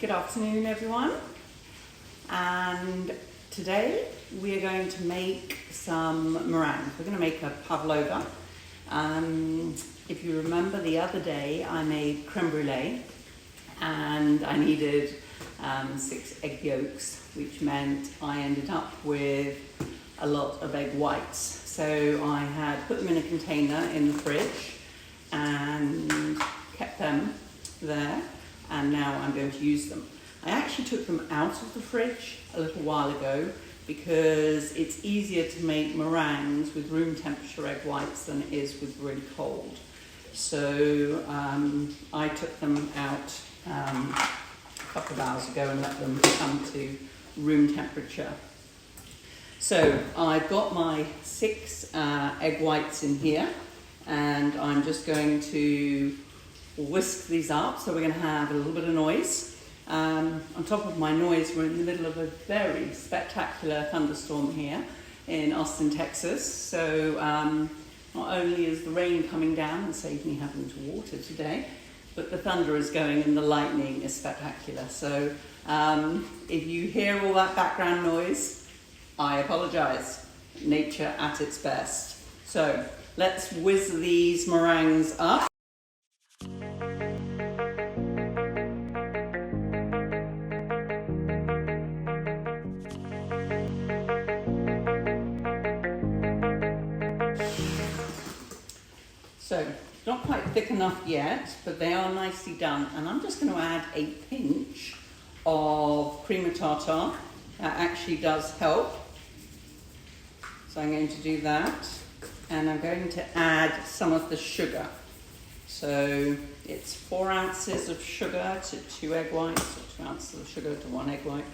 Good afternoon, everyone. And today we are going to make some meringue. We're going to make a pavlova. If you remember the other day, I made creme brulee and I needed 6 egg yolks, which meant I ended up with a lot of egg whites. So I had put them in a container in the fridge and kept them there, and now I'm going to use them. I actually took them out of the fridge a little while ago because it's easier to make meringues with room temperature egg whites than it is with really cold. So I took them out a couple of hours ago and let them come to room temperature. So I've got my 6 egg whites in here, and I'm just going to whisk these up. So we're going to have a little bit of noise. On top of my noise, we're in the middle of a very spectacular thunderstorm here in Austin, Texas. So not only is the rain coming down and saved me having to water today, but the thunder is going and the lightning is spectacular. So if you hear all that background noise, I apologize. Nature at its best. So let's whiz these meringues up. So, not quite thick enough yet, but they are nicely done. And I'm just going to add a pinch of cream of tartar. That actually does help. So I'm going to do that. And I'm going to add some of the sugar. So it's 4 ounces of sugar to 2 egg whites, or 2 ounces of sugar to 1 egg white.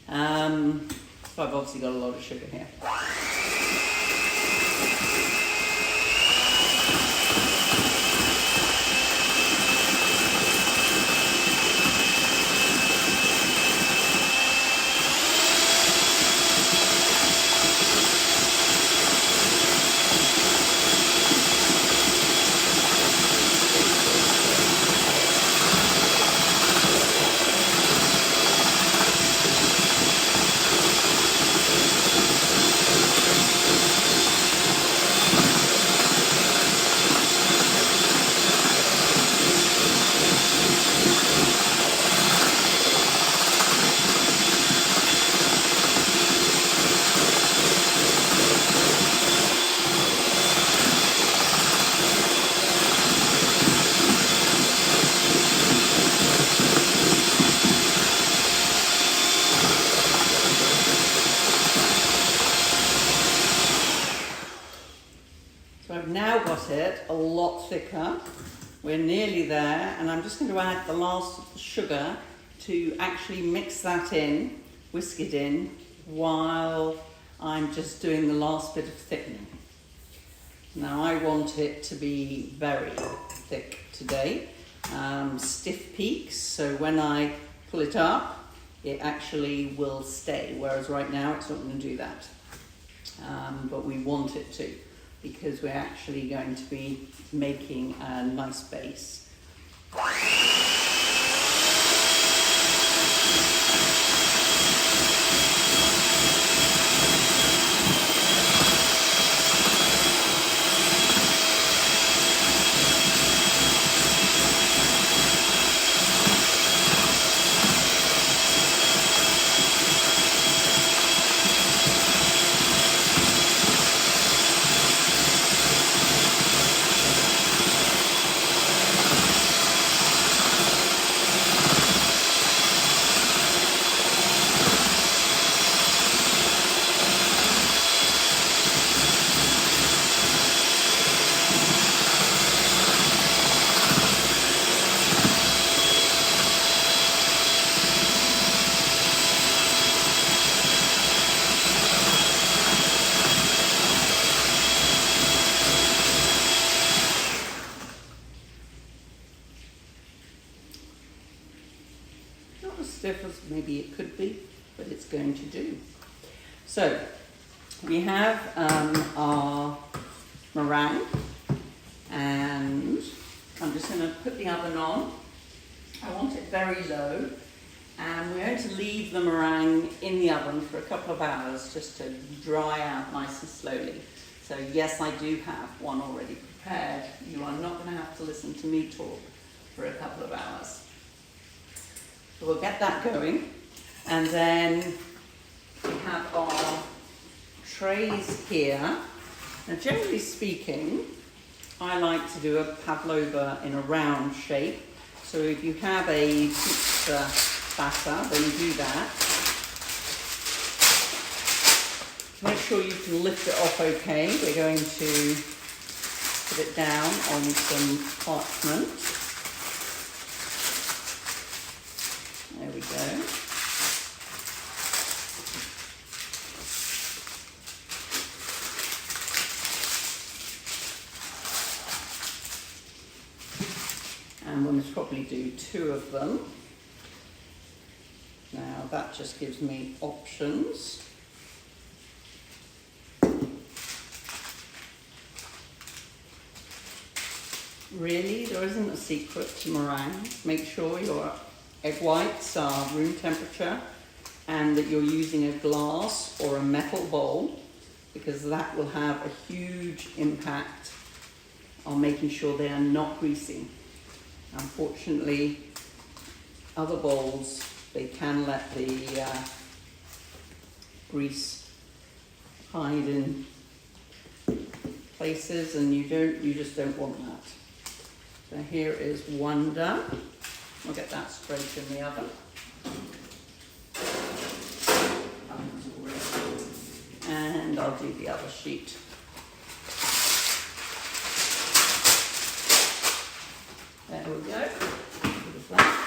So I've obviously got a lot of sugar here. So I've now got it a lot thicker. We're nearly there, and I'm just going to add the last of the sugar to actually mix that in, whisk it in, while I'm just doing the last bit of thickening. Now I want it to be very thick today, stiff peaks, so when I pull it up, it actually will stay, whereas right now it's not going to do that. But we want it to, because we're actually going to be making a nice base. Not as stiff as maybe it could be, but it's going to do. So we have our meringue, and I'm just going to put the oven on. I want it very low And we're going to leave the meringue in the oven for a couple of hours just to dry out nice and slowly. So yes, I do have one already prepared. You are not going to have to listen to me talk for a couple of hours. So we'll get that going. And then we have our trays here. Now generally speaking, I like to do a pavlova in a round shape. So if you have a pizza batter, then you do that. Make sure you can lift it off okay. We're going to put it down on some parchment. There we go. And we'll probably do 2 of them. Now that just gives me options. Really, there isn't a secret to meringue. Make sure your egg whites are room temperature and that you're using a glass or a metal bowl, because that will have a huge impact on making sure they are not greasy. Unfortunately, other bowls, they can let the grease hide in places, and you just don't want that. So here is one done. I'll get that straight in the oven. And I'll do the other sheet. There we go. Bit of that.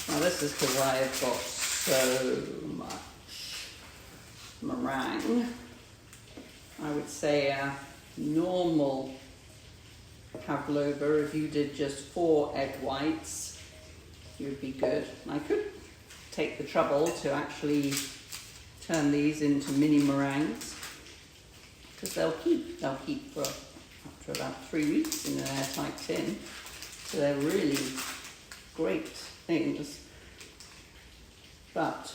Now this is because I've got so much meringue. I would say a normal pavlova, if you did just 4 egg whites, you'd be good. I could take the trouble to actually turn these into mini meringues, because they'll keep for up to about 3 weeks in an airtight tin. So they're really great things. But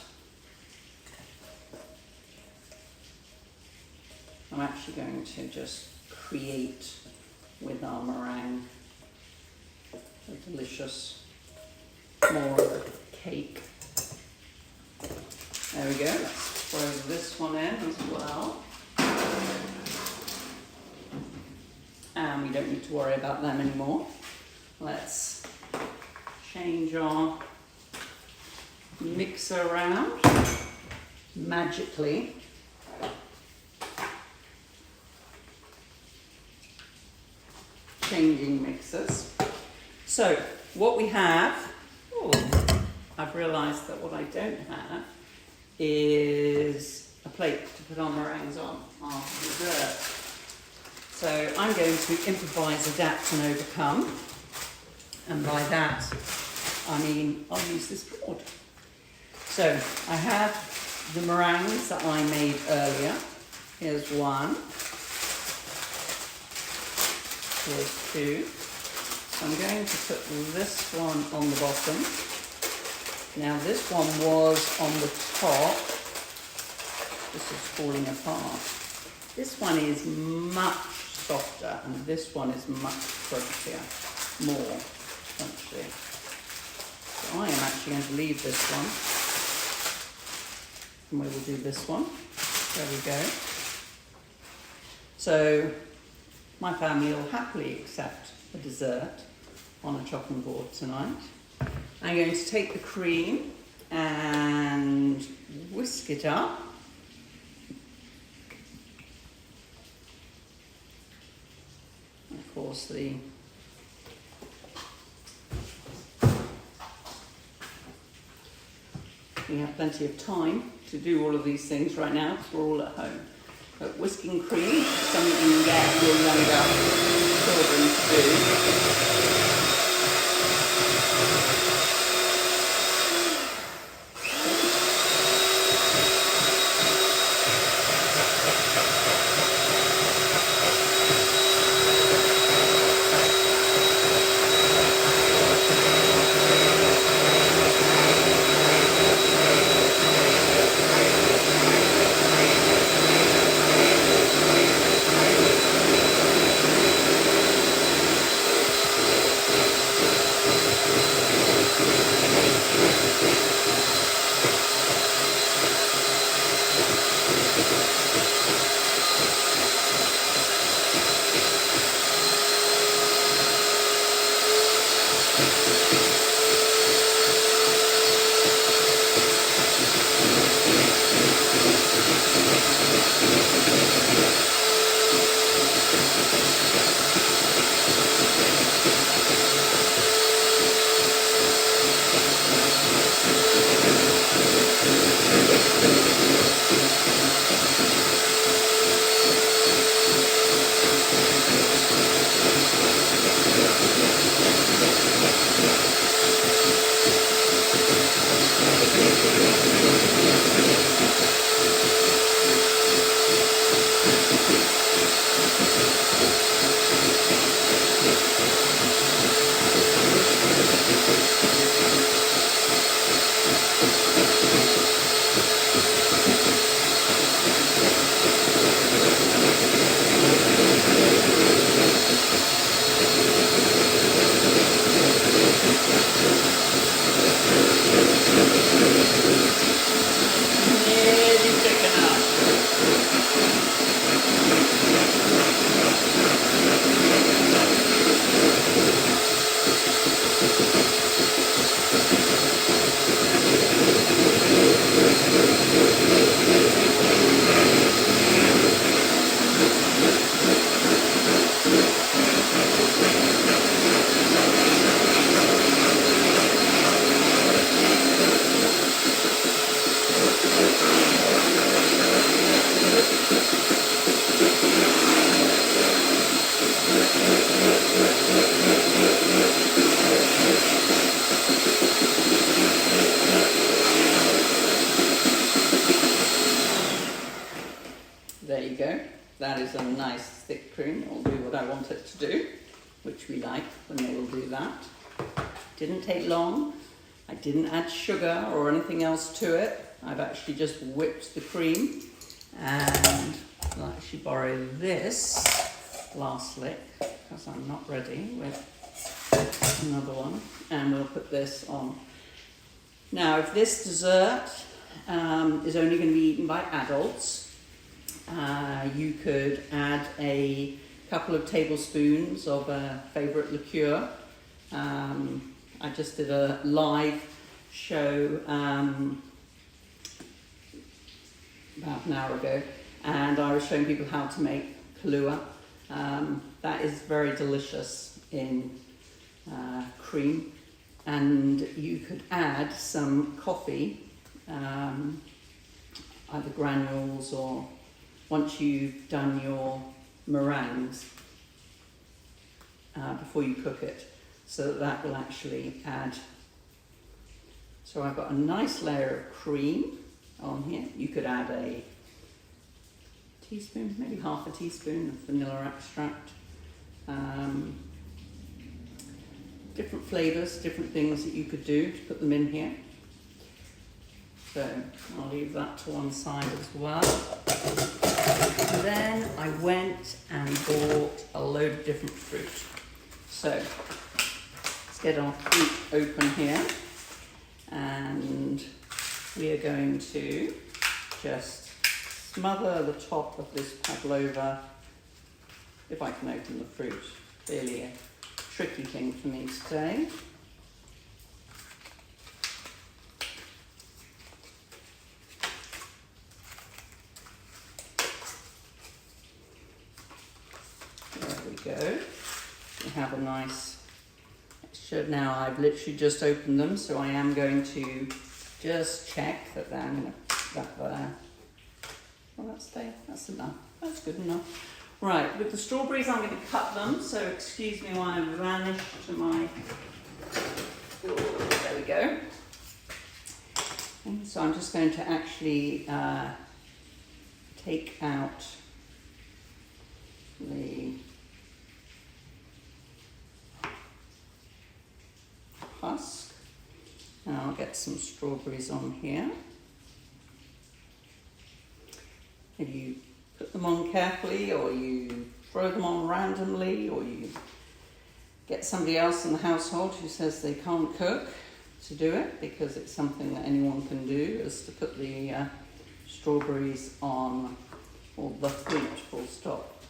I'm actually going to just create with our meringue a delicious more of a cake. There we go. Let's throw this one in as well. And we don't need to worry about them anymore. Let's change our mixer around magically. Changing mixers. So what we have, I've realised that what I don't have is a plate to put our meringues on, our dessert. So I'm going to improvise, adapt and overcome. And by that, I mean I'll use this board. So I have the meringues that I made earlier. Here's one. Here's 2. So I'm going to put this one on the bottom. Now this one was on the top. This is falling apart. This one is much softer and this one is much crunchier, more crunchy. So I am actually going to leave this one. And we will do this one. There we go. So my family will happily accept a dessert on a chopping board tonight. I'm going to take the cream and whisk it up. Of course, we have plenty of time to do all of these things right now because we're all at home. But whisking cream is something you can get your younger children to do. nice thick cream. It will do what I want it to do, which we like when they will do that. Didn't take long. I didn't add sugar or anything else to it. I've actually just whipped the cream, and I'll actually borrow this lastly because I'm not ready with another one, and we'll put this on. Now, if this dessert is only going to be eaten by adults, you could add a couple of tablespoons of a favourite liqueur. I just did a live show about an hour ago, and I was showing people how to make Kahlua. That is very delicious in cream, and you could add some coffee, either granules or once you've done your meringues before you cook it, so that will actually add. So I've got a nice layer of cream on here. You could add a teaspoon, maybe half a teaspoon of vanilla extract. Different flavours, different things that you could do to put them in here. So I'll leave that to one side as well. And then I went and bought a load of different fruit. So let's get our fruit open here, and we are going to just smother the top of this pavlova, if I can open the fruit. Really a tricky thing for me today. There we go. We have a nice mixture. Now I've literally just opened them, so I am going to just check that I'm going to put that there. Well, that's enough. That's good enough. Right, with the strawberries, I'm going to cut them, so excuse me while I vanish to my... Oh, there we go. And so I'm just going to actually take out the husk, and I'll get some strawberries on here. If you put them on carefully, or you throw them on randomly, or you get somebody else in the household who says they can't cook to do it, because it's something that anyone can do, is to put the strawberries on, or the fruit, full stop,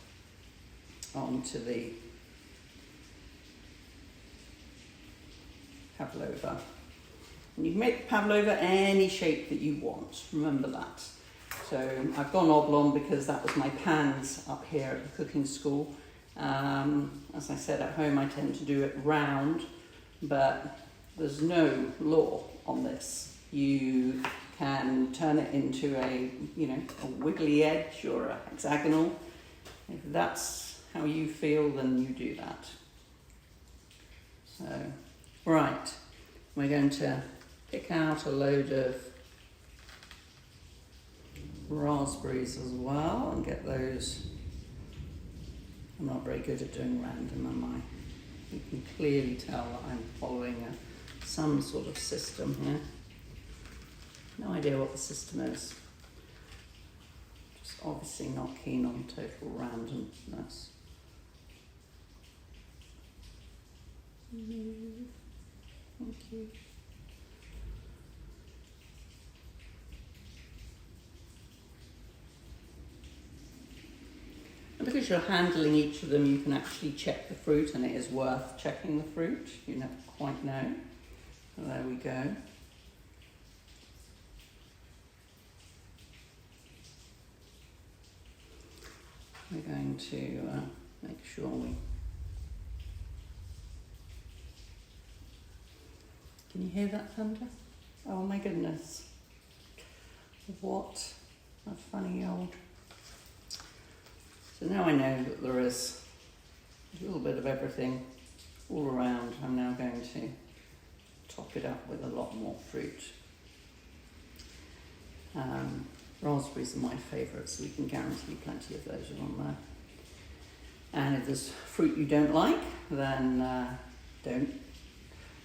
onto the pavlova. And you can make the pavlova any shape that you want, remember that. So I've gone oblong because that was my pans up here at the cooking school. As I said, at home I tend to do it round, but there's no law on this. You can turn it into a wiggly edge or a hexagonal. If that's how you feel, then you do that. So, right, we're going to pick out a load of raspberries as well and get those. I'm not very good at doing random, am I? You can clearly tell that I'm following some sort of system here. No idea what the system is. Just obviously not keen on total randomness. Thank you. And because you're handling each of them, you can actually check the fruit, and it is worth checking the fruit. You never quite know. So there we go. We're going to make sure we... Can you hear that thunder? Oh my goodness. What a funny old... So now I know that there is a little bit of everything all around. I'm now going to top it up with a lot more fruit. Raspberries are my favourite, so we can guarantee plenty of those are on there. And if there's fruit you don't like, then don't.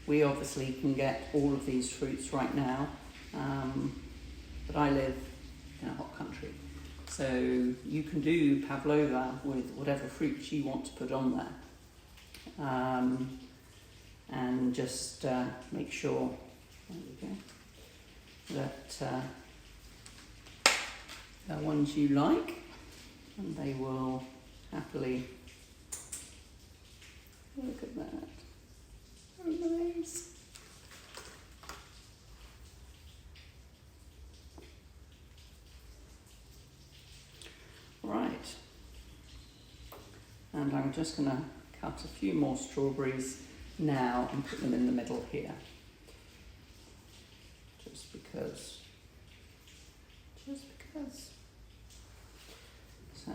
We obviously can get all of these fruits right now, but I live in a hot country. So you can do pavlova with whatever fruits you want to put on there. And just make sure, there we go, that they're ones you like, and they will happily, look at that, so nice. Right, and I'm just going to cut a few more strawberries now and put them in the middle here, just because. So.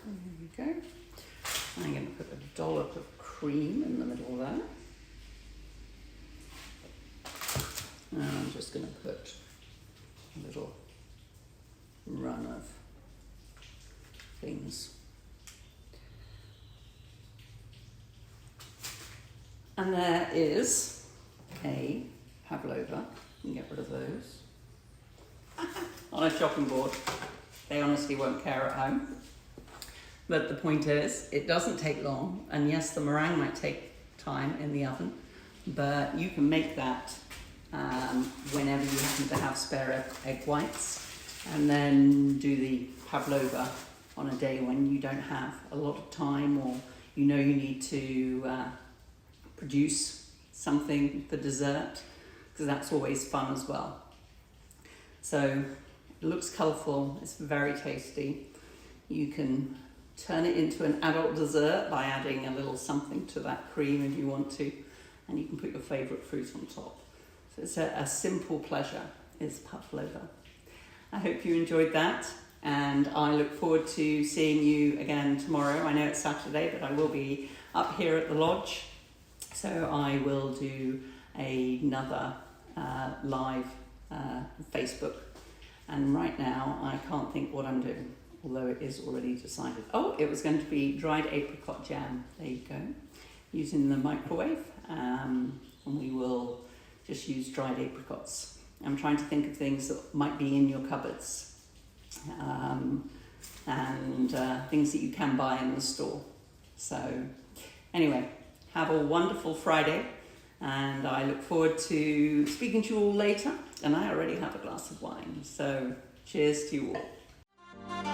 There we go. I'm going to put a dollop of cream in the middle there. And I'm just going to put a little run of things. And there is a pavlova. You can get rid of those. On a chopping board. They honestly won't care at home. But the point is, it doesn't take long, and yes, the meringue might take time in the oven, but you can make that whenever you happen to have spare egg whites, and then do the pavlova on a day when you don't have a lot of time, or you know you need to produce something for dessert, because that's always fun as well. So it looks colourful, it's very tasty. You can turn it into an adult dessert by adding a little something to that cream if you want to, and you can put your favourite fruit on top. So it's a simple pleasure, is pavlova. I hope you enjoyed that, and I look forward to seeing you again tomorrow. I know it's Saturday, but I will be up here at the lodge, so I will do another live Facebook. And right now I can't think what I'm doing, although it is already decided. Oh, it was going to be dried apricot jam. There you go. Using the microwave, and we will just use dried apricots. I'm trying to think of things that might be in your cupboards, and things that you can buy in the store. So anyway, have a wonderful Friday, and I look forward to speaking to you all later. And I already have a glass of wine, so cheers to you all.